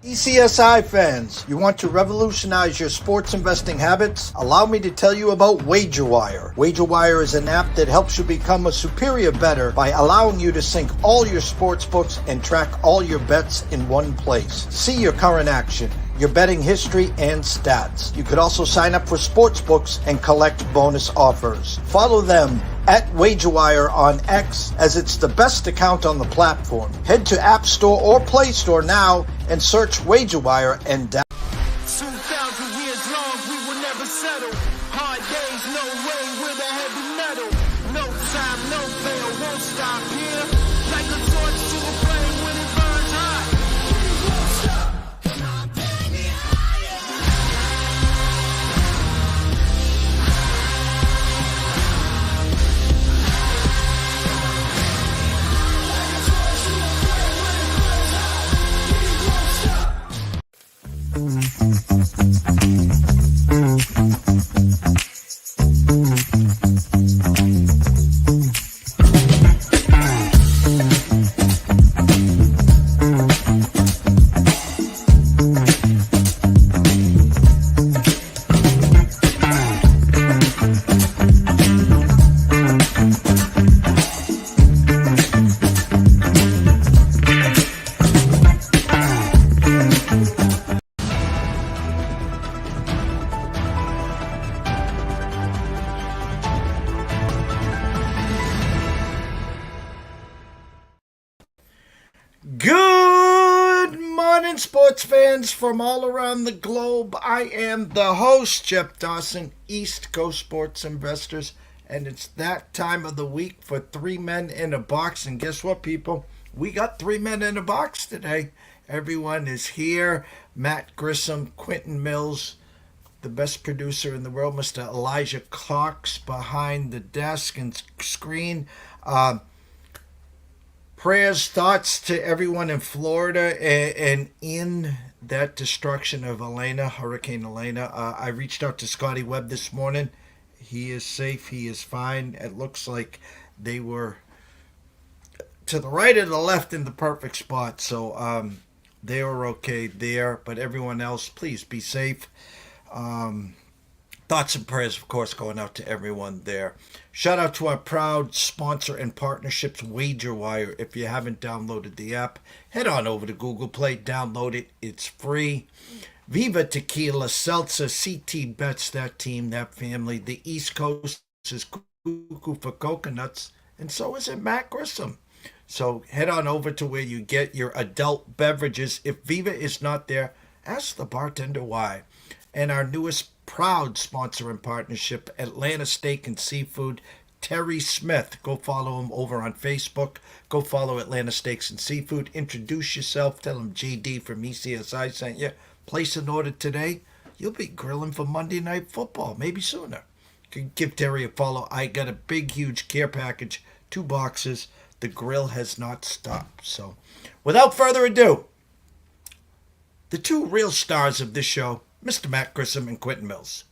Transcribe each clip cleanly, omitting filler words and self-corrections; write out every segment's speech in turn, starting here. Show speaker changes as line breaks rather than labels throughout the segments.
TPCSI fans, you want to revolutionize your sports investing habits? Allow me to tell you about WagerWire. WagerWire is an app that helps you become a superior bettor by allowing you to sync all your sports books and track all your bets in one place. See your current action, your betting history, and stats. You could also sign up for sports books and collect bonus offers. Follow them at WagerWire on X, as it's the best account on the platform. Head to App Store or Play Store now and search WagerWire and download.
2,000 years long, we will never settle. Hard days, no way, with a heavy metal. No time, no fail, won't stop here. Like a torch to a flame when it burns hot. We won't stop. Come on, baby, higher. Like a torch to a flame when it burns hot. We won't stop.
Good morning, sports fans from all around the globe. I am the host, Jeff Dawson, East Coast Sports Investors, and it's that time of the week for Three Men in a Box. And guess what, people? We got three men in a box today. Everyone is here. Matt Grissom, Quentin Mills, the best producer in the world, Mr. Elijah Cox behind the desk and screen. Prayers, thoughts to everyone in Florida and in that destruction of Hurricane Elena. I reached out to Scotty Webb this morning. He is safe. He is fine. It looks like they were to the right or the left in the perfect spot. So they were okay there. But everyone else, please be safe. Thoughts and prayers, of course, going out to everyone there. Shout out to our proud sponsor and partnerships, WagerWire. If you haven't downloaded the app, head on over to Google Play, download it. It's free. Viva Tequila, Seltzer, CT Bets, that team, that family. The East Coast is cuckoo for coconuts, and so is it Matt Grissom. So head on over to where you get your adult beverages. If Viva is not there, ask the bartender why. And our newest proud sponsor and partnership, Atlanta Steak and Seafood, Terry Smith. Go follow him over on Facebook. Go follow Atlanta Steaks and Seafood. Introduce yourself. Tell him JD from ECSI sent you. Place an order today. You'll be grilling for Monday Night Football, maybe sooner. You can give Terry a follow. I got a big, huge care package, 2 boxes. The grill has not stopped. So without further ado, the two real stars of this show, Mr. Matt Grissom and Quentin Mills.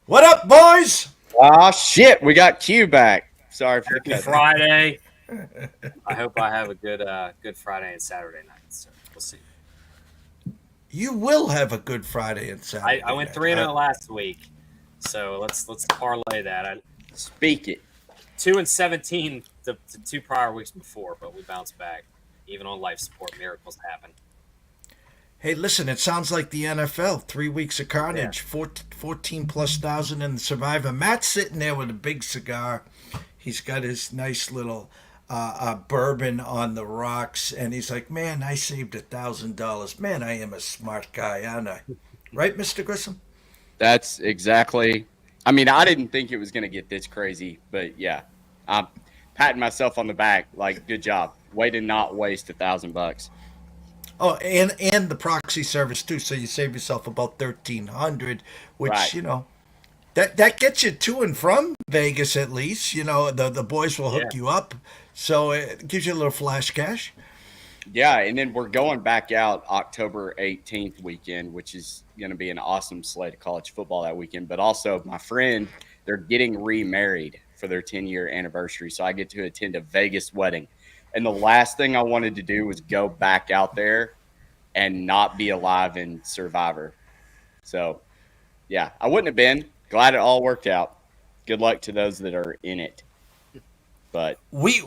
What up, boys?
Oh, shit. We got Q back. Sorry for the
Friday. I hope I have a good Friday and Saturday night. So we'll see.
You will have a good Friday and Saturday.
I went 3-0 last week, so let's parlay that.
Speak it.
2-17 the 2 prior weeks before, but we bounced back. Even on life support, miracles happen.
Hey, listen, it sounds like the NFL. 3 weeks of carnage,
Yeah.
14+ thousand in the Survivor. Matt's sitting there with a big cigar. He's got his nice little bourbon on the rocks, and he's like, man, I saved $1,000. Man, I am a smart guy, aren't I? Right, Mr. Grissom?
That's exactly. I mean, I didn't think it was going to get this crazy, but yeah, I'm patting myself on the back. Like, good job. Way to not waste $1,000.
Oh, and the proxy service too. So you save yourself about $1,300, which
Right.
you know, that gets you to and from Vegas at least. You know, the boys will hook you up, so it gives you a little flash cash.
Yeah, and then we're going back out October 18th weekend, which is going to be an awesome slate of college football that weekend. But also, my friend, they're getting remarried for their 10-year anniversary, so I get to attend a Vegas wedding. And the last thing I wanted to do was go back out there and not be alive in Survivor. So, yeah, I wouldn't have been. Glad it all worked out. Good luck to those that are in it. But
we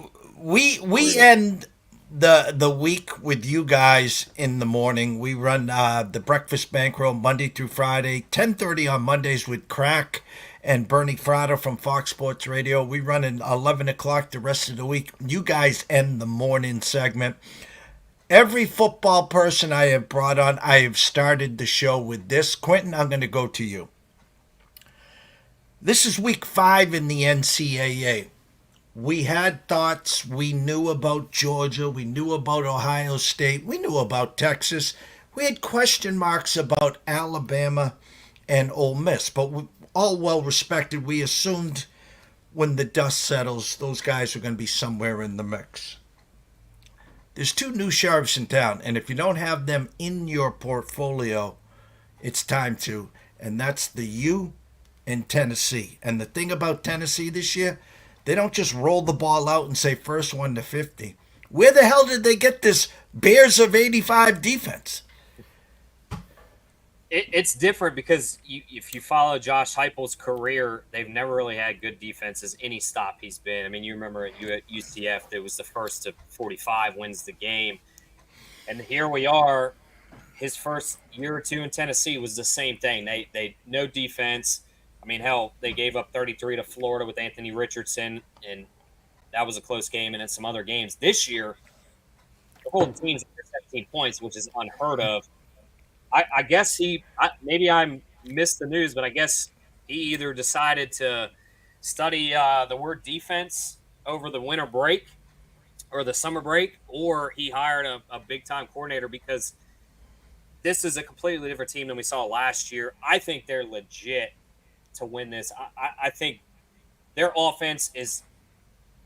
end the week with you guys in the morning. We run the breakfast bankroll Monday through Friday, 10:30 on Mondays with Crack and Bernie Frada from Fox Sports Radio. We run at 11 o'clock the rest of the week. You guys end the morning segment. Every football person I have brought on, I have started the show with this. Quentin, I'm going to go to you. This is week 5 in the NCAA. We had thoughts. We knew about Georgia. We knew about Ohio State. We knew about Texas. We had question marks about Alabama and Ole Miss. But we, all well respected, we assumed when the dust settles, those guys are going to be somewhere in the mix. There's 2 new sheriffs in town, and if you don't have them in your portfolio, it's time to. And that's the U and Tennessee. And the thing about Tennessee this year, they don't just roll the ball out and say first one to 50. Where the hell did they get this Bears of 85 defense?
It's different because if you follow Josh Heupel's career, they've never really had good defenses any stop he's been. I mean, you remember at UCF, it was the first to 45 wins the game. And here we are. His first year or 2 in Tennessee was the same thing. They no defense. I mean, hell, they gave up 33 to Florida with Anthony Richardson, and that was a close game, and in some other games. This year, the whole team's under 17 points, which is unheard of. I guess maybe I missed the news, but I guess he either decided to study the word defense over the winter break or the summer break, or he hired a big-time coordinator because this is a completely different team than we saw last year. I think they're legit to win this. I think their offense is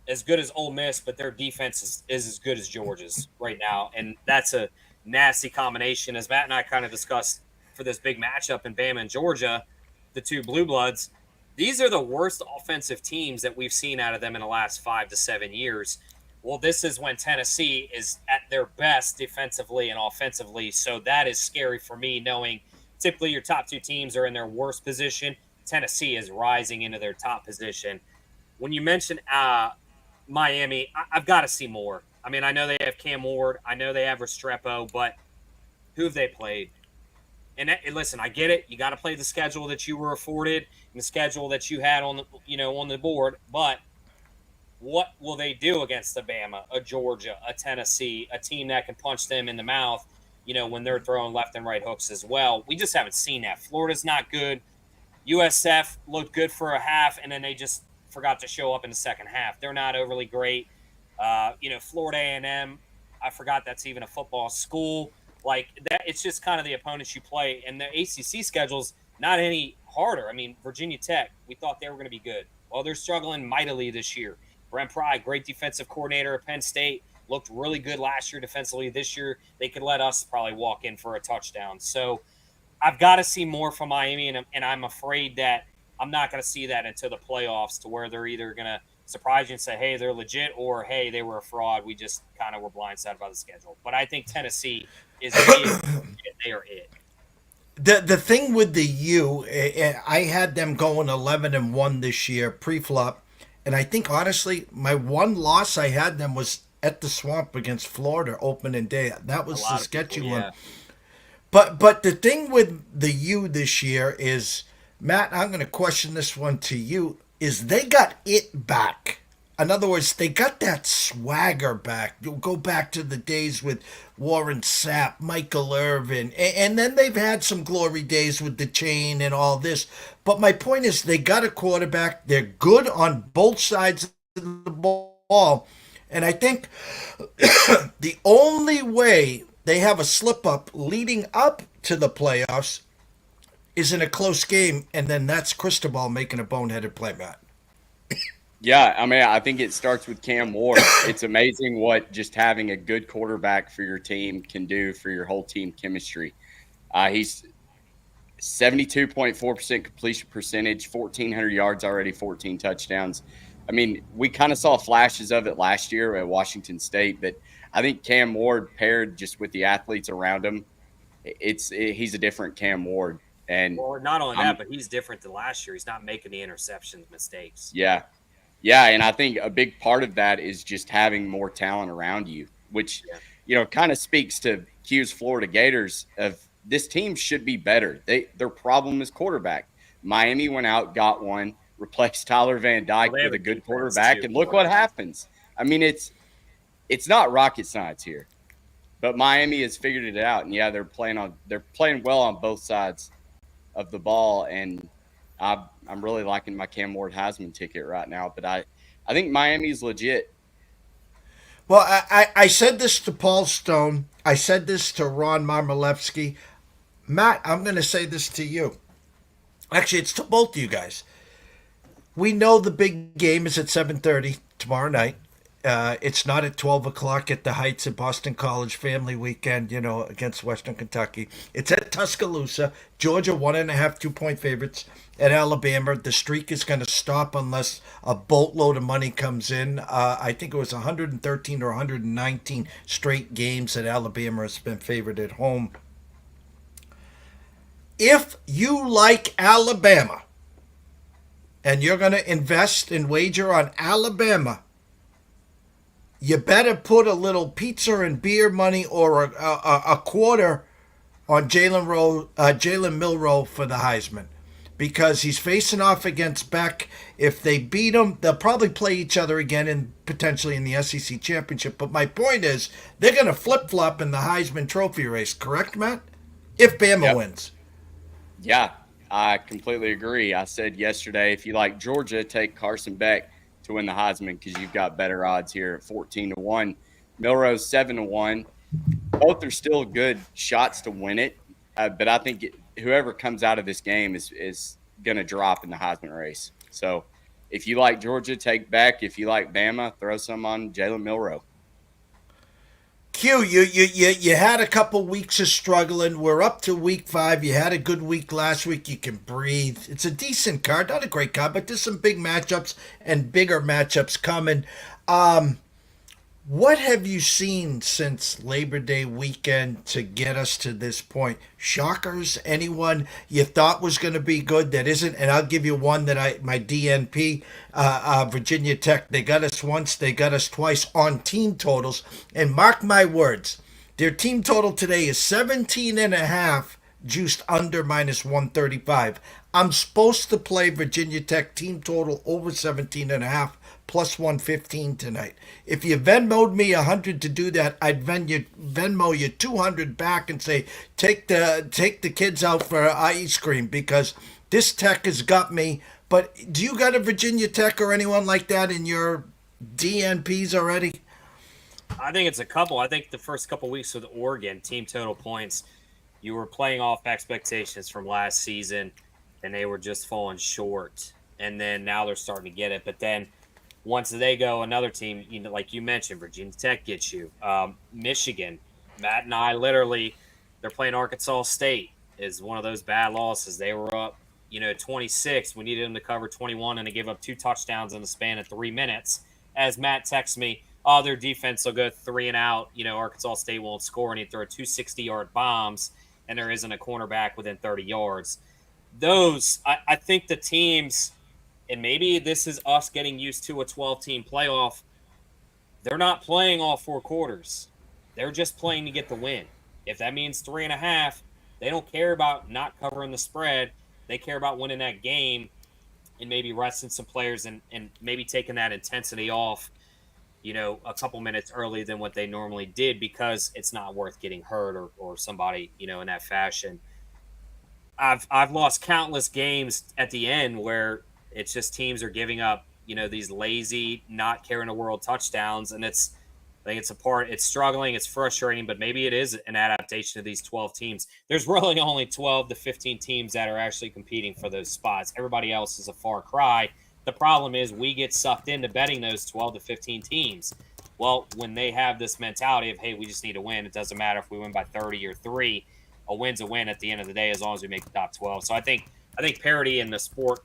as good as Ole Miss, but their defense is as good as Georgia's right now, and that's a nasty combination. As Matt and I kind of discussed for this big matchup in Bama and Georgia, the 2 Blue Bloods, these are the worst offensive teams that we've seen out of them in the last 5 to 7 years. Well, this is when Tennessee is at their best defensively and offensively, so that is scary for me, knowing typically your top 2 teams are in their worst position. Tennessee is rising into their top position. When you mention Miami, I've got to see more. I mean, I know they have Cam Ward. I know they have Restrepo, but who have they played? And listen, I get it. You got to play the schedule that you were afforded and the schedule that you had on the board. But what will they do against the Bama, a Georgia, a Tennessee, a team that can punch them in the mouth, when they're throwing left and right hooks as well? We just haven't seen that. Florida's not good. USF looked good for a half, and then they just forgot to show up in the second half. They're not overly great. Florida A&M, I forgot that's even a football school. Like that, it's just kind of the opponents you play. And the ACC schedule's not any harder. I mean, Virginia Tech, we thought they were going to be good. Well, they're struggling mightily this year. Brent Pry, great defensive coordinator at Penn State, looked really good last year defensively. This year, they could let us probably walk in for a touchdown. So I've got to see more from Miami, and I'm afraid that I'm not going to see that until the playoffs, to where they're either going to surprise you and say, hey, they're legit, or hey, they were a fraud. We just kind of were blindsided by the schedule. But I think Tennessee is they are it.
The thing with the U, I had them going 11-1 this year pre-flop, and I think honestly, my one loss I had them was at the Swamp against Florida opening day. That was the sketchy one. But the thing with the U this year is, Matt, I'm going to question this one to you, is they got it back. In other words, they got that swagger back. You'll go back to the days with Warren Sapp, Michael Irvin, and then they've had some glory days with the chain and all this. But my point is, they got a quarterback. They're good on both sides of the ball. And I think the only way they have a slip-up leading up to the playoffs is in a close game, and then that's Cristobal making a boneheaded play, Matt.
Yeah, I mean, I think it starts with Cam Ward. It's amazing what just having a good quarterback for your team can do for your whole team chemistry. He's 72.4% completion percentage, 1,400 yards already, 14 touchdowns. I mean, we kind of saw flashes of it last year at Washington State, but I think Cam Ward paired just with the athletes around him, he's a different Cam Ward. And
Well, not only that, but he's different than last year. He's not making the interceptions mistakes.
Yeah. Yeah. And I think a big part of that is just having more talent around you, which, kind of speaks to Q's Florida Gators of this team should be better. Their problem is quarterback. Miami went out, got one, replaced Tyler Van Dyke with a good quarterback, and look what happens. I mean, it's not rocket science here, but Miami has figured it out. And they're playing well on both sides of the ball. And I'm really liking my Cam Ward Heisman ticket right now, but I think Miami's legit.
Well, I said this to Paul Stone. I said this to Ron Marmolevsky. Matt, I'm going to say this to you. Actually, it's to both of you guys. We know the big game is at 7:30 tomorrow night. It's not at 12 o'clock at the Heights at Boston College Family Weekend, against Western Kentucky. It's at Tuscaloosa. Georgia, 1.5, 2-point favorites at Alabama. The streak is going to stop unless a boatload of money comes in. I think it was 113 or 119 straight games that Alabama has been favored at home. If you like Alabama and you're going to invest and wager on Alabama, you better put a little pizza and beer money or a quarter on Jalen Milroe for the Heisman, because he's facing off against Beck. If they beat him, they'll probably play each other again and potentially in the SEC championship. But my point is, they're going to flip-flop in the Heisman Trophy race, correct, Matt? If Bama wins.
Yeah, I completely agree. I said yesterday, if you like Georgia, take Carson Beck to win the Heisman because you've got better odds here at 14-1. Milroe's 7-1. Both are still good shots to win it, but I think whoever comes out of this game is going to drop in the Heisman race. So if you like Georgia, take Beck. If you like Bama, throw some on Jalen Milroe.
Q, you had a couple weeks of struggling. We're up to week 5. You had a good week last week. You can breathe. It's a decent card, not a great card, but there's some big matchups and bigger matchups coming. What have you seen since Labor Day weekend to get us to this point? Shockers? Anyone you thought was going to be good that isn't? And I'll give you one that my DNP, Virginia Tech, they got us once, they got us twice on team totals. And mark my words, their team total today is 17.5, juiced under -135. I'm supposed to play Virginia Tech team total over 17.5. plus 115 tonight. If you Venmo'd me 100 to do that, I'd Venmo you 200 back and say, take the kids out for ice cream, because this Tech has got me. But do you got a Virginia Tech or anyone like that in your DNPs already?
I think it's a couple. I think the first couple weeks with Oregon, team total points, you were playing off expectations from last season, and they were just falling short. And then now they're starting to get it. But then once they go, another team, like you mentioned, Virginia Tech gets you. Michigan, Matt and I they're playing Arkansas State, is one of those bad losses. They were up, 26. We needed them to cover 21, and they gave up 2 touchdowns in the span of 3 minutes. As Matt texts me, their defense will go 3 and out. Arkansas State won't score, and he throw 2 60-yard bombs, and there isn't a cornerback within 30 yards. I think the teams – and maybe this is us getting used to a 12-team playoff, they're not playing all 4 quarters. They're just playing to get the win. If that means 3.5, they don't care about not covering the spread. They care about winning that game and maybe resting some players and maybe taking that intensity off, a couple minutes early than what they normally did, because it's not worth getting hurt or somebody, in that fashion. I've lost countless games at the end where it's just teams are giving up, these lazy, not caring the world touchdowns. And I think it's struggling, it's frustrating, but maybe it is an adaptation of these 12 teams. There's really only 12 to 15 teams that are actually competing for those spots. Everybody else is a far cry. The problem is we get sucked into betting those 12 to 15 teams. Well, when they have this mentality of, hey, we just need to win, it doesn't matter if we win by 30 or 3. A win's a win at the end of the day as long as we make the top 12. So I think parity in the sport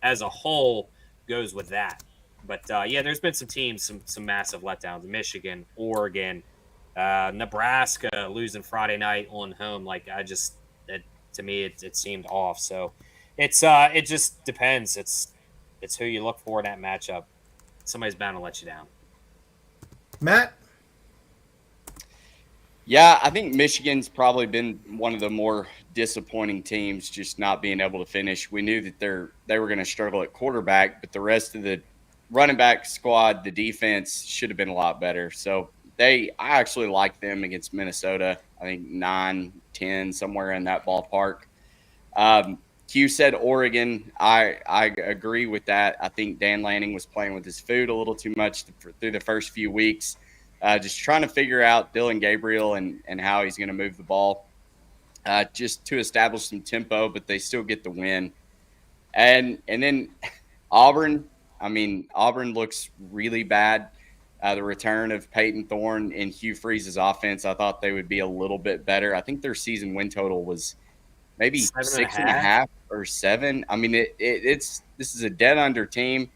as a whole goes with that. But there's been some teams, some massive letdowns. Michigan, Oregon, Nebraska losing Friday night on home, to me it seemed off. So it just depends. It's who you look for in that matchup. Somebody's bound to let you down.
Matt?
Yeah, I think Michigan's probably been one of the more disappointing teams, just not being able to finish. We knew that they were going to struggle at quarterback, but the rest of the running back squad, the defense should have been a lot better. So I actually like them against Minnesota. I think 9-10, somewhere in that ballpark. Q said Oregon. I agree with that. I think Dan Lanning was playing with his food a little too much through the first few weeks. Just trying to figure out Dylan Gabriel and how he's going to move the ball just to establish some tempo, but they still get the win. And then Auburn, Auburn looks really bad. The return of Peyton Thorne and Hugh Freeze's offense, I thought they would be a little bit better. I think their season win total was maybe 6.5 or 7. I mean, this is a dead under team.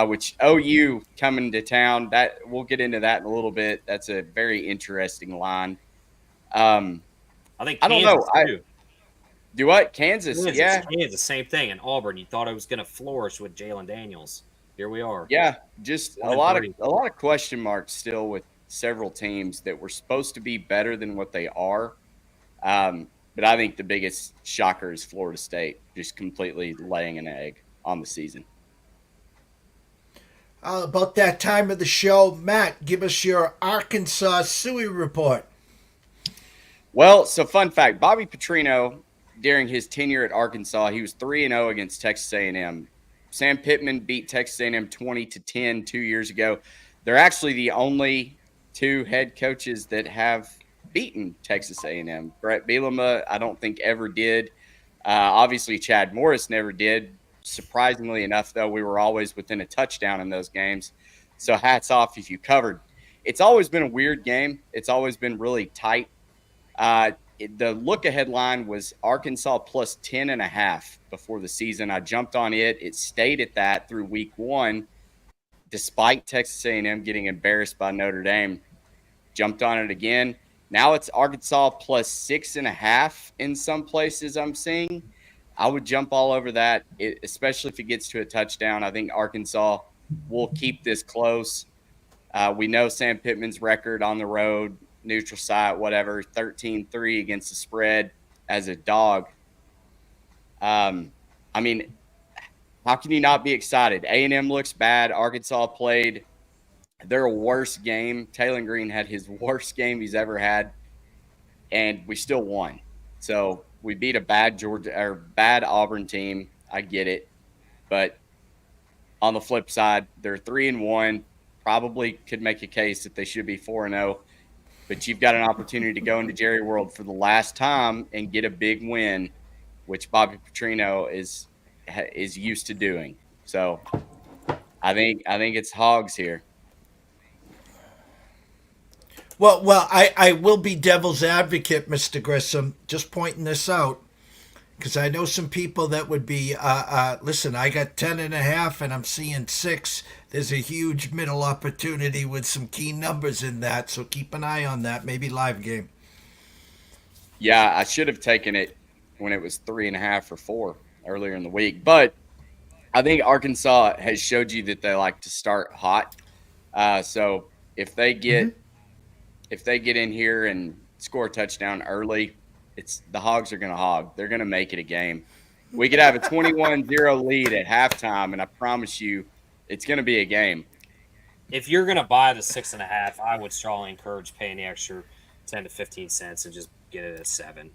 Which OU coming to town, that we'll get into that in a little bit. That's a very interesting line.
I think Kansas,
I don't know.
Too.
Do what? Kansas, yeah.
Kansas, same thing. And Auburn, you thought it was going to flourish with Jalen Daniels. Here we are.
Yeah, just a lot of question marks still with several teams that were supposed to be better than what they are. But I think the biggest shocker is Florida State just completely laying an egg on the season.
About that time of the show, Matt, give us your Arkansas Suey report.
Well, so fun fact, Bobby Petrino, during his tenure at Arkansas, he was 3-0 against Texas A&M. Sam Pittman beat Texas A&M 20-10 2 years ago. They're actually the only two head coaches that have beaten Texas A&M. Brett Bielema, I don't think ever did. Obviously, Chad Morris never did. Surprisingly enough, though, we were always within a touchdown in those games. So hats off if you covered. It's always been a weird game. It's always been really tight. The look-ahead line was Arkansas plus 10.5 before the season. I jumped on it. It stayed at that through week 1, despite Texas A&M getting embarrassed by Notre Dame. Jumped on it again. Now it's Arkansas plus 6.5 in some places I'm seeing. I would jump all over that, especially if it gets to a touchdown. I think Arkansas will keep this close. We know Sam Pittman's record on the road, neutral site, whatever, 13-3 against the spread as a dog. How can you not be excited? A&M looks bad. Arkansas played their worst game. Taylor Green had his worst game he's ever had, and we still won. So we beat a bad Auburn team. I get it. But on the flip side, they're 3-1. Probably could make a case that they should be 4-0. But you've got an opportunity to go into Jerry World for the last time and get a big win, which Bobby Petrino is used to doing. So I think it's Hogs here.
Well, I will be devil's advocate, Mr. Grissom, just pointing this out, because I know some people that would be, listen, I got 10.5 and I'm seeing 6. There's a huge middle opportunity with some key numbers in that, so keep an eye on that, maybe live game.
Yeah, I should have taken it when it was 3.5 or 4 earlier in the week, but I think Arkansas has showed you that they like to start hot. So if they get in here and score a touchdown early, the Hogs are going to hog. They're going to make it a game. We could have a 21-0 lead at halftime, and I promise you it's going to be a game.
If you're going to buy the 6.5, I would strongly encourage paying the extra 10 to 15 cents and just get it at 7.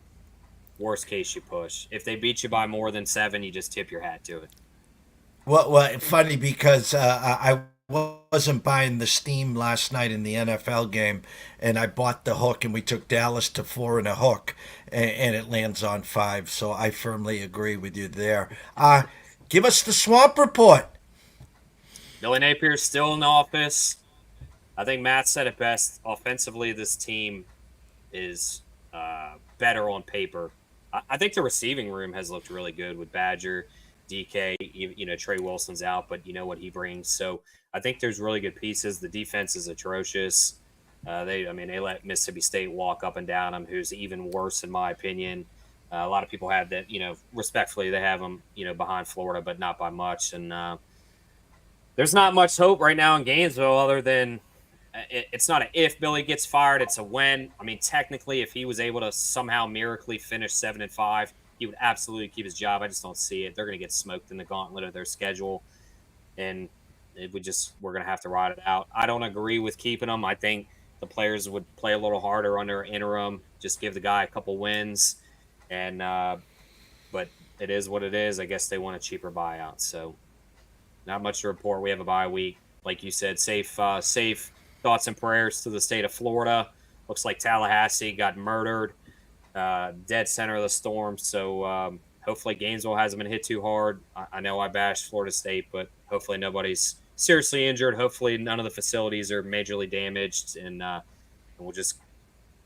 Worst case, you push. If they beat you by more than 7, you just tip your hat to it.
Well, funny because I wasn't buying the steam last night in the NFL game, and I bought the hook, and we took Dallas to 4 and a hook, and it lands on 5. So I firmly agree with you there. Give us the Swamp Report.
Billy Napier's still in the office. I think Matt said it best. Offensively, this team is better on paper. I think the receiving room has looked really good with Badger, DK. Trey Wilson's out, but you know what he brings. So I think there's really good pieces. The defense is atrocious. They let Mississippi State walk up and down them, who's even worse in my opinion. A lot of people have that, respectfully, they have them, behind Florida, but not by much. And there's not much hope right now in Gainesville other than it's not an if Billy gets fired, it's a when. I mean, technically, if he was able to somehow miraculously finish 7-5, he would absolutely keep his job. I just don't see it. They're going to get smoked in the gauntlet of their schedule, and we're going to have to ride it out. I don't agree with keeping him. I think the players would play a little harder under interim, just give the guy a couple wins, and but it is what it is. I guess they want a cheaper buyout, so not much to report. We have a bye week, like you said. Safe thoughts and prayers to the state of Florida. Looks like Tallahassee got murdered, dead center of the storm. So hopefully Gainesville hasn't been hit too hard. I know I bashed Florida State, but hopefully nobody's seriously injured. Hopefully none of the facilities are majorly damaged, and we'll just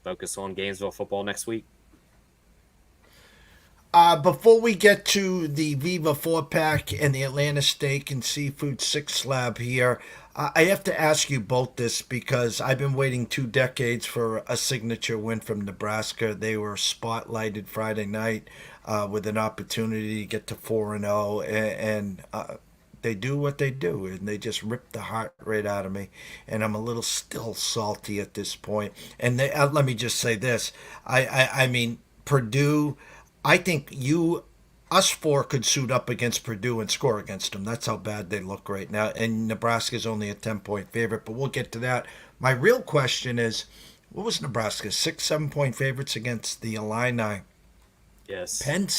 focus on Gainesville football next week.
Before we get to the Viva 4-pack and the Atlanta Steak and Seafood 6 slab here, I have to ask you both this because I've been waiting 2 decades for a signature win from Nebraska. They were spotlighted Friday night with an opportunity to get to 4-0, and they do what they do, and they just rip the heart right out of me. And I'm a little still salty at this point. And let me just say this. I mean, Purdue... I think us 4 could suit up against Purdue and score against them. That's how bad they look right now. And Nebraska's only a 10-point favorite, but we'll get to that. My real question is, what was Nebraska? 6, 7-point favorites against the Illini.
Yes.
Penn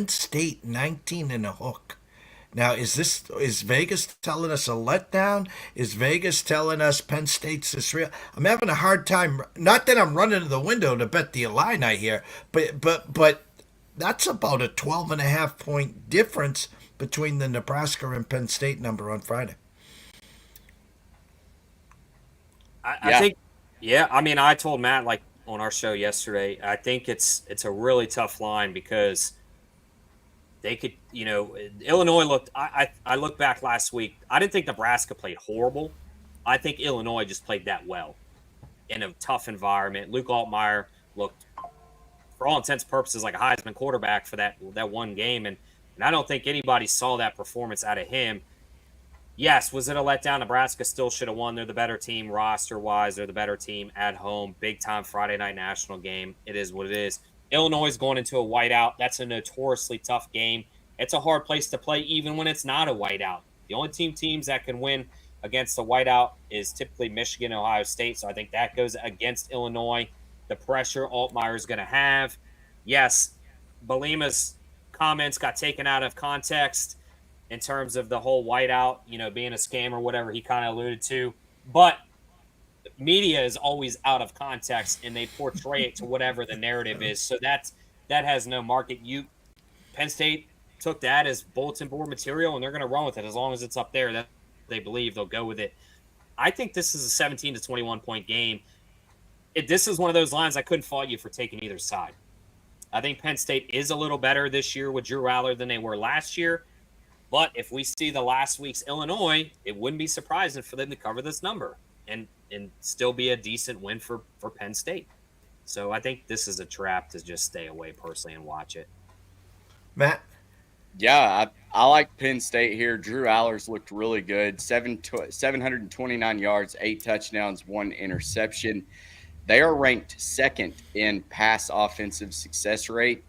State 19 and a hook. Now, is Vegas telling us a letdown? Is Vegas telling us Penn State's this real? I'm having a hard time. Not that I'm running to the window to bet the Illini here, but that's about a 12.5-point difference between the Nebraska and Penn State number on Friday.
I think, I mean, I told Matt like on our show yesterday, I think it's a really tough line because they could, Illinois looked. I looked back last week. I didn't think Nebraska played horrible. I think Illinois just played that well in a tough environment. Luke Altmaier looked, for all intents and purposes, like a Heisman quarterback for that one game. And I don't think anybody saw that performance out of him. Yes, was it a letdown? Nebraska still should have won. They're the better team roster-wise. They're the better team at home. Big-time Friday night national game. It is what it is. Illinois is going into a whiteout. That's a notoriously tough game. It's a hard place to play even when it's not a whiteout. The only teams that can win against the whiteout is typically Michigan and Ohio State. So I think that goes against Illinois. The pressure Altmaier is going to have. Yes, Balima's comments got taken out of context in terms of the whole whiteout, being a scam or whatever he kind of alluded to. But media is always out of context, and they portray it to whatever the narrative is. So that has no market. Penn State took that as bulletin board material, and they're going to run with it as long as it's up there. That they believe they'll go with it. I think this is a 17 to 21 point game. This is one of those lines I couldn't fault you for taking either side. I think Penn State is a little better this year with Drew Aller than they were last year. But if we see the last week's Illinois, it wouldn't be surprising for them to cover this number and still be a decent win for Penn State. So I think this is a trap to just stay away personally and watch it.
Matt?
Yeah, I like Penn State here. Drew Allers looked really good. 729 yards, 8 touchdowns, 1 interception. They are ranked second in pass offensive success rate.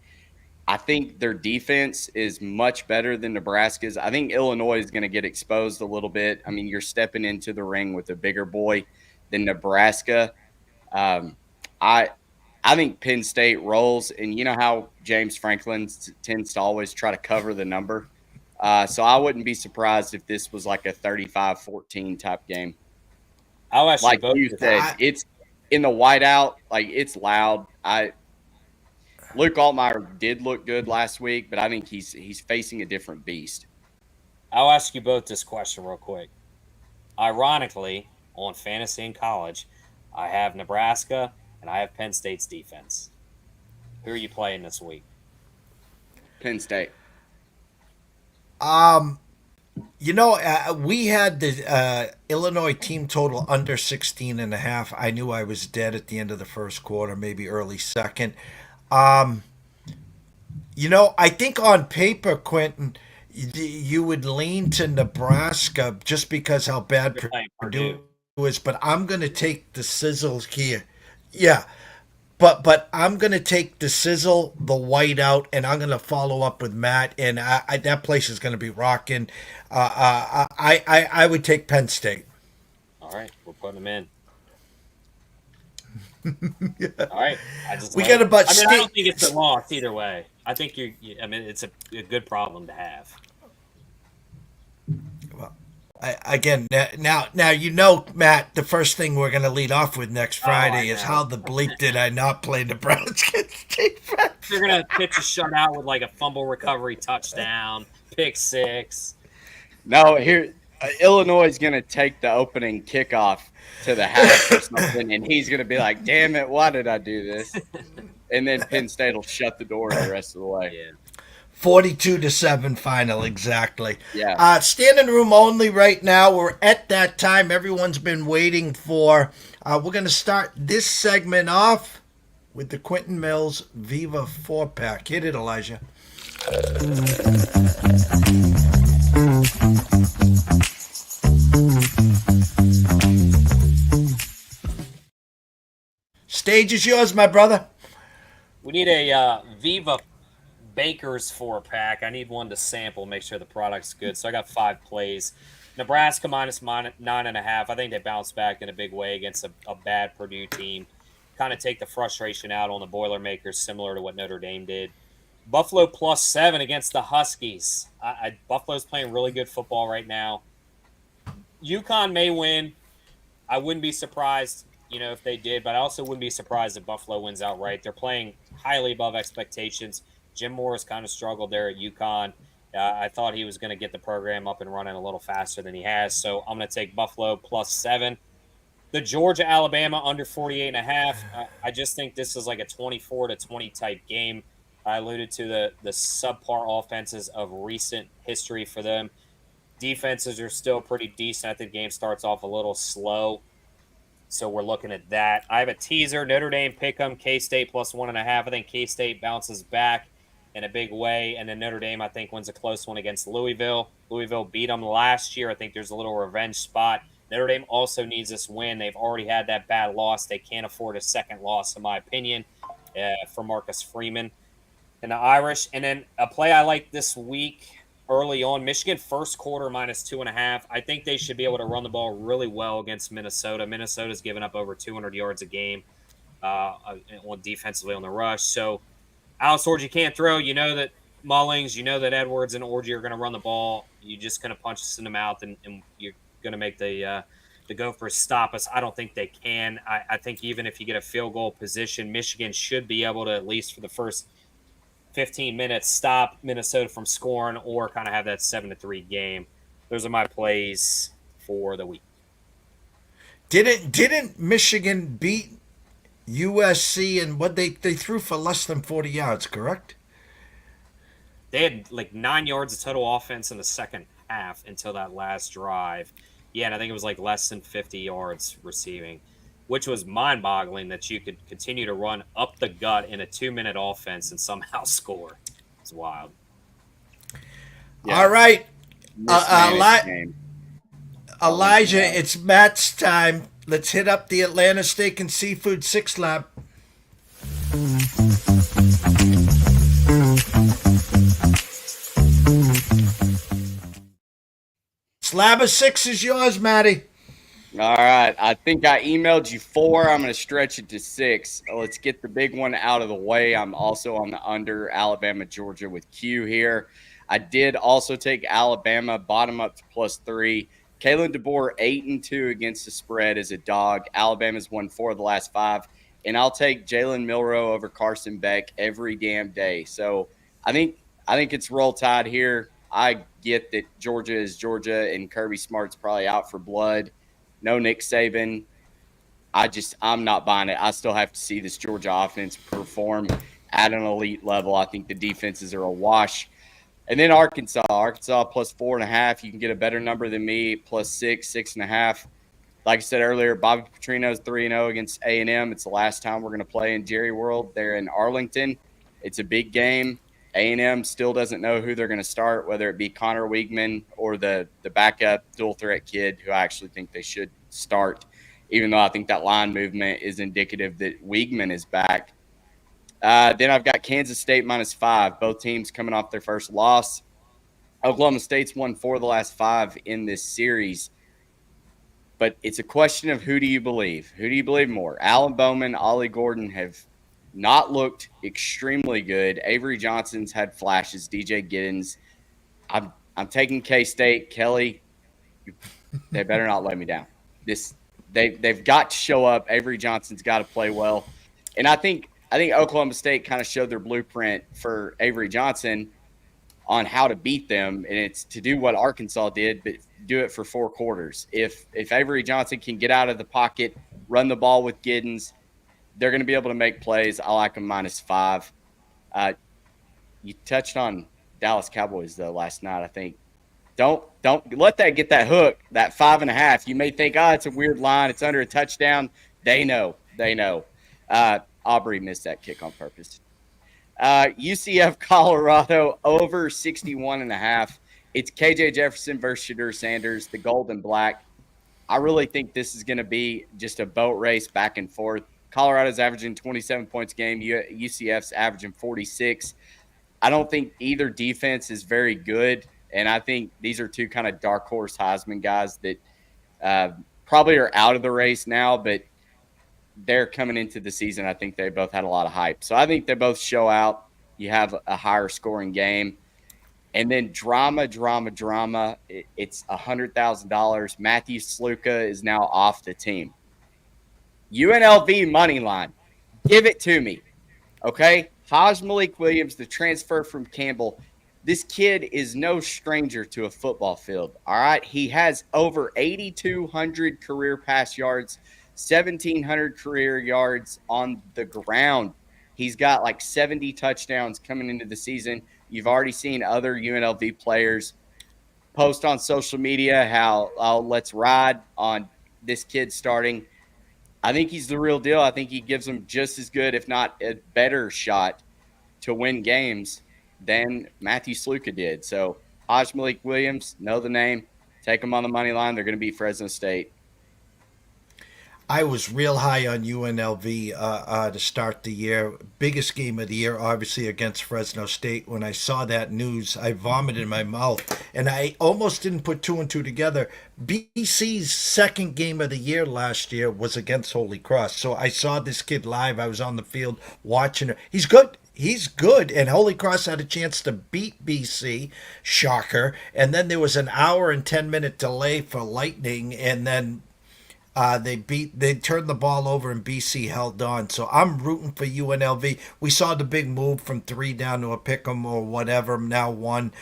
I think their defense is much better than Nebraska's. I think Illinois is going to get exposed a little bit. I mean, you're stepping into the ring with a bigger boy than Nebraska. I think Penn State rolls, and you know how James Franklin tends to always try to cover the number. So I wouldn't be surprised if this was like a 35-14 type game.
I'll ask
like
you
you said, it's in the whiteout, like it's loud. Luke Altmaier did look good last week, but I think he's facing a different beast.
I'll ask you both this question real quick. Ironically, on Fantasy in College, I have Nebraska and I have Penn State's defense. Who are you playing this week?
Penn State.
We had the Illinois team total under 16.5. I knew I was dead at the end of the first quarter, maybe early second. Um, I think on paper, Quentin, you would lean to Nebraska just because how bad
They're playing
Purdue
Purdue.
is, but I'm going to take the sizzles here. Yeah, but I'm gonna take the sizzle, the white out, and I'm gonna follow up with Matt. And that place is gonna be rocking. I would take Penn State.
All right, we're putting them in. All right, I just
We
love
got
it.
about
I mean, I don't
state.
think it's a loss either way. I think I mean, it's a good problem to have.
Again, now, Matt. The first thing we're gonna lead off with next
Oh, I
Friday is
know.
how the bleep did I not play Nebraska defense?
They're gonna pitch a shutout with like a fumble recovery touchdown, pick six.
No, here Illinois is going to take the opening kickoff to the half or something, and he's going to be like, "Damn it, why did I do this?" And then Penn State will shut the door the rest of the way.
Yeah.
42-7 final, exactly.
Yeah.
Standing room only right now. We're at that time everyone's been waiting for. We're going to start this segment off with the Quentin Mills Viva 4-pack. Hit it, Elijah. Stage is yours, my brother.
We need a Viva Baker's 4-pack. I need one to sample, make sure the product's good. So I got 5 plays. Nebraska minus 9.5. I think they bounced back in a big way against a bad Purdue team. Kind of take the frustration out on the Boilermakers, similar to what Notre Dame did. Buffalo plus 7 against the Huskies. Buffalo's playing really good football right now. UConn may win. I wouldn't be surprised, if they did, but I also wouldn't be surprised if Buffalo wins outright. They're playing highly above expectations. Jim Morris kind of struggled there at UConn. I thought he was going to get the program up and running a little faster than he has, so I'm going to take Buffalo plus 7. The Georgia-Alabama under 48.5. I just think this is like a 24-20 type game. I alluded to the subpar offenses of recent history for them. Defenses are still pretty decent. I think the game starts off a little slow. So we're looking at that. I have a teaser. Notre Dame pick'em, K-State plus 1.5. I think K-State bounces back in a big way. And then Notre Dame, I think, wins a close one against Louisville. Louisville beat them last year. I think there's a little revenge spot. Notre Dame also needs this win. They've already had that bad loss. They can't afford a second loss, in my opinion, for Marcus Freeman and the Irish. And then a play I like this week early on, Michigan first quarter minus 2.5. I think they should be able to run the ball really well against Minnesota. Minnesota's given up over 200 yards a game defensively on the rush. So Alex Orji can't throw. You know that Mullings, you know that Edwards and Orji are going to run the ball. You're just going to punch us in the mouth, and you're going to make the Gophers stop us. I don't think they can. I think even if you get a field goal position, Michigan should be able to, at least for the first 15 minutes, stop Minnesota from scoring or kind of have that 7-3 game. Those are my plays for the week.
Didn't Michigan beat USC and what they threw for less than 40 yards, correct?
They had like 9 yards of total offense in the second half until that last drive. Yeah, and I think it was like less than 50 yards receiving, which was mind-boggling that you could continue to run up the gut in a 2-minute offense and somehow score. It's wild.
Yeah. All right.
Game.
Elijah, it's Matt's time. Let's hit up the Atlanta Steak and Seafood 6 Lab. Slab of 6 is yours, Matty.
All right. I think I emailed you 4. I'm going to stretch it to 6. Let's get the big one out of the way. I'm also on the under Alabama, Georgia with Q here. I did also take Alabama bottom up to +3. Kalen DeBoer 8-2 against the spread as a dog. Alabama's won 4 of the last 5. And I'll take Jalen Milroe over Carson Beck every damn day. So I think it's roll tide here. I get that Georgia is Georgia and Kirby Smart's probably out for blood. No Nick Saban. I'm not buying it. I still have to see this Georgia offense perform at an elite level. I think the defenses are a wash. And then Arkansas plus 4.5. You can get a better number than me, plus 6.5. Like I said earlier, Bobby Petrino's 3-0 against A&M. It's the last time we're going to play in Jerry World. They're in Arlington. It's a big game. A&M still doesn't know who they're going to start, whether it be Connor Weigman or the backup dual threat kid, who I actually think they should start, even though I think that line movement is indicative that Weigman is back. Then I've got Kansas State -5. Both teams coming off their first loss. Oklahoma State's won 4 of the last 5 in this series. But it's a question of who do you believe? Who do you believe more? Alan Bowman, Ollie Gordon have not looked extremely good. Avery Johnson's had flashes. DJ Giddens. I'm taking K-State. Kelly, they better not let me down. They've got to show up. Avery Johnson's got to play well. And I think Oklahoma State kind of showed their blueprint for Avery Johnson on how to beat them, and it's to do what Arkansas did, but do it for 4 quarters. If Avery Johnson can get out of the pocket, run the ball with Giddens, they're going to be able to make plays. I like them -5. You touched on Dallas Cowboys though last night. I think don't let that get that hook. That 5.5. You may think, it's a weird line. It's under a touchdown. They know. Aubrey missed that kick on purpose. UCF Colorado over 61.5. It's KJ Jefferson versus Shadur Sanders, the gold and black. I really think this is going to be just a boat race back and forth. Colorado's averaging 27 points a game. UCF's averaging 46. I don't think either defense is very good, and I think these are two kind of dark horse Heisman guys that probably are out of the race now, but they're coming into the season. I think they both had a lot of hype. So I think they both show out. You have a higher scoring game. And then drama. It's $100,000. Matthew Sluka is now off the team. UNLV money line. Give it to me. Okay? Haj Malik Williams, the transfer from Campbell. This kid is no stranger to a football field. All right? He has over 8,200 career pass yards, 1,700 career yards on the ground. He's got like 70 touchdowns coming into the season. You've already seen other UNLV players post on social media how, let's ride on this kid starting. I think he's the real deal. I think he gives them just as good, if not a better shot to win games than Matthew Sluka did. So Haj Malik Williams, know the name. Take them on the money line. They're going to beat Fresno State.
I was real high on UNLV to start the year. Biggest game of the year, obviously, against Fresno State. When I saw that news, I vomited in my mouth. And I almost didn't put 2 and 2 together. BC's second game of the year last year was against Holy Cross. So I saw this kid live. I was on the field watching him. He's good. He's good. And Holy Cross had a chance to beat BC. Shocker. And then there was an hour and 10-minute delay for Lightning. And then they turned the ball over and BC held on. So I'm rooting for UNLV. We saw the big move from 3 down to a pick 'em or whatever, now 1.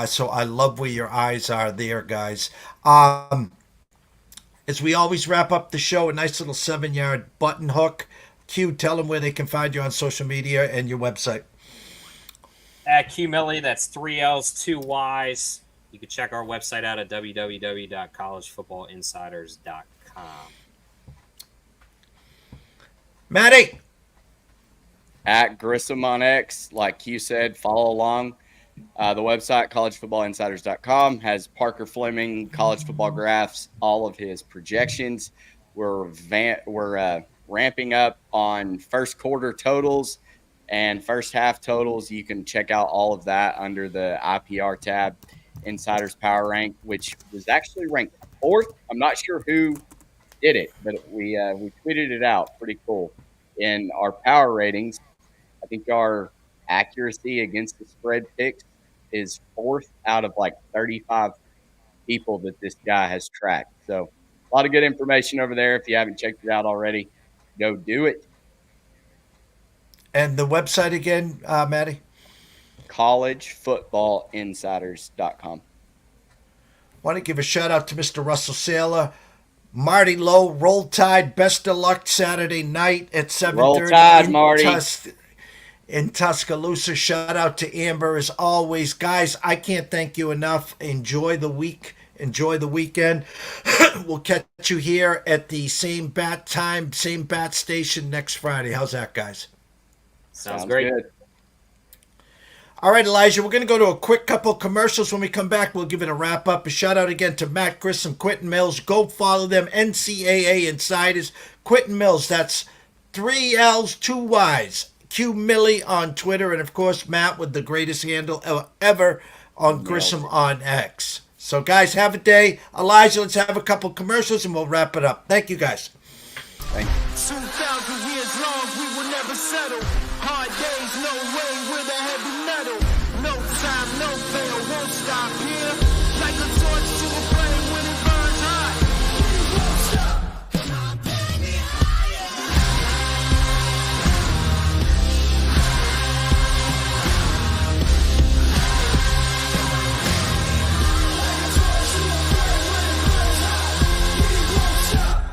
So I love where your eyes are there, guys. As we always wrap up the show, a nice little 7-yard button hook. Q, tell them where they can find you on social media and your website.
At Q Millie, that's 3 L's, 2 Y's. You can check our website out at www.collegefootballinsiders.com.
Matty.
At Grissom on X, like Q said, follow along. The website, collegefootballinsiders.com, has Parker Fleming, college football graphs, all of his projections. We're ramping up on first quarter totals and first half totals. You can check out all of that under the IPR tab, Insiders Power Rank, which was actually ranked 4th. I'm not sure who did it, but we tweeted it out. Pretty cool. In our power ratings, I think our accuracy against the spread picks is 4th out of like 35 people that this guy has tracked. So a lot of good information over there. If you haven't checked it out already, go do it.
And the website again, Matty?
collegefootballinsiders.com.
Want to give a shout out to Mr. Russell Saylor. Marty Lowe, Roll Tide, best of luck Saturday night at 7:30.
Roll Tide, Marty.
in Tuscaloosa. Shout out to Amber as always. Guys, I can't thank you enough. Enjoy the week. Enjoy the weekend. We'll catch you here at the same bat time, same bat station next Friday. How's that, guys?
Sounds great.
Good.
All right, Elijah, we're going to go to a quick couple of commercials. When we come back, we'll give it a wrap-up. A shout-out again to Matt Grissom, Quentin Mills. Go follow them, NCAA Insiders. Quentin Mills, that's 3 L's, 2 Y's. Q Millie on Twitter. And, of course, Matt with the greatest handle ever on Grissom on X. So, guys, have a day. Elijah, let's have a couple commercials, and we'll wrap it up. Thank you, guys.
Thank you.
2,000 years long, we will never settle. Hard days, no way, we're the heavy metal. No time, no fail, won't stop here. Like a torch to a flame when it burns hot. We won't stop, come on, baby, higher. Like a torch to a flame when it burns hot. We won't stop.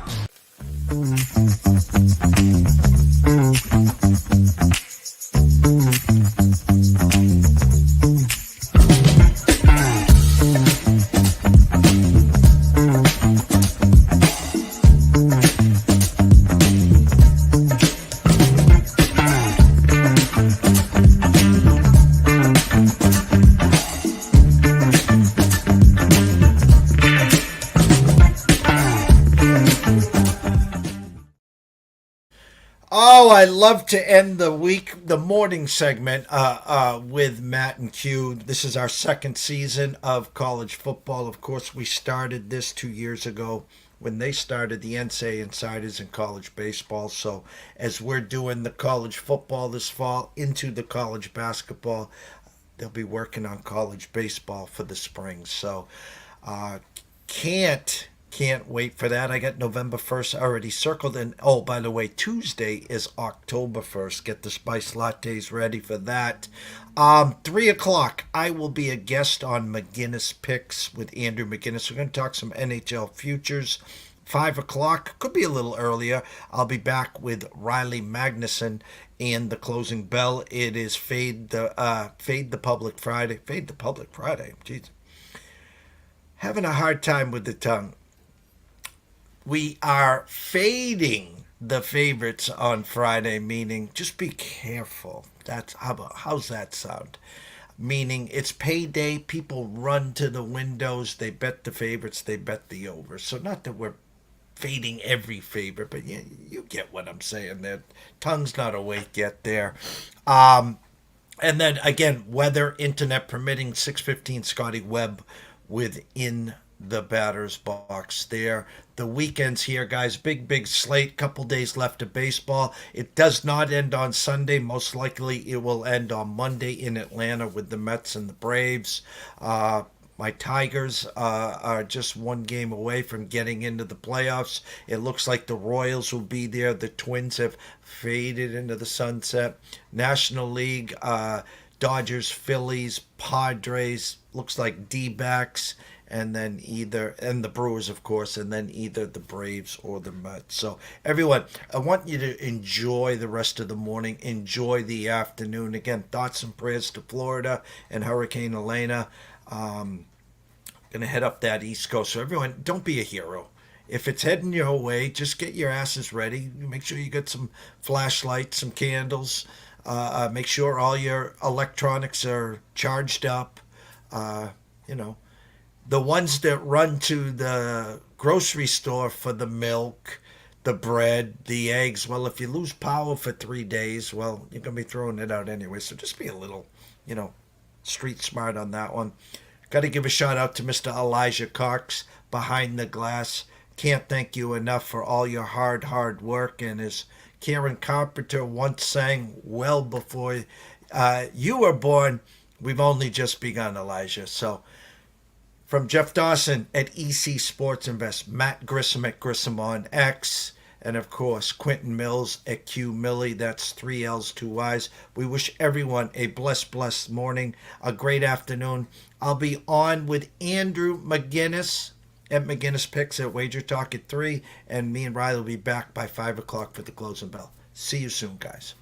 Oh, I love to end the morning segment with Matt and Q. This is our second season of college football. Of course, we started this 2 years ago when they started the NCAA Insiders in college baseball. So as we're doing the college football this fall into the college basketball, they'll be working on college baseball for the spring. So can't wait for that. I got November 1st already circled. And, oh, by the way, Tuesday is October 1st. Get the spice lattes ready for that. 3 o'clock, I will be a guest on McGinnis Picks with Andrew McGinnis. We're going to talk some NHL futures. 5 o'clock, could be a little earlier. I'll be back with Riley Magnuson and the closing bell. It is Fade the Public Friday. Fade the Public Friday. Jeez. Having a hard time with the tongue. We are fading the favorites on Friday, meaning just be careful. How's that sound? Meaning it's payday, people run to the windows, they bet the favorites, they bet the over. So not that we're fading every favorite, but you get what I'm saying there. Tongue's not awake yet there. And then again, weather, internet permitting, 6:15 Scotty Webb within the batter's box there. The weekends here, guys, big slate, couple days left of baseball. It does not end on Sunday. Most likely it will end on Monday in Atlanta with the Mets and the Braves. My Tigers are just one game away from getting into the playoffs. It looks like the Royals will be there. The Twins have faded into the sunset. National League, Dodgers, Phillies, Padres, looks like D-backs, and then and the Brewers, of course, and then either the Braves or the Mets. So, everyone, I want you to enjoy the rest of the morning, enjoy the afternoon. Again, thoughts and prayers to Florida and Hurricane Elena. Going to head up that East Coast. So, everyone, don't be a hero. If it's heading your way, just get your asses ready. Make sure you get some flashlights, some candles. Make sure all your electronics are charged up. The ones that run to the grocery store for the milk, the bread, the eggs, well, if you lose power for 3 days, well, you're going to be throwing it out anyway. So just be a little, street smart on that one. Got to give a shout out to Mr. Elijah Cox behind the glass. Can't thank you enough for all your hard work. And as Karen Carpenter once sang, well before you were born, we've only just begun, Elijah. So, from Jeff Dawson at EC Sports Invest, Matt Grissom at Grissom on X, and of course, Quentin Mills at Q Millie. That's 3 L's, 2 Y's. We wish everyone a blessed morning, a great afternoon. I'll be on with Andrew McGinnis at McGinnis Picks at Wager Talk at 3, and me and Riley will be back by 5 o'clock for the closing bell. See you soon, guys.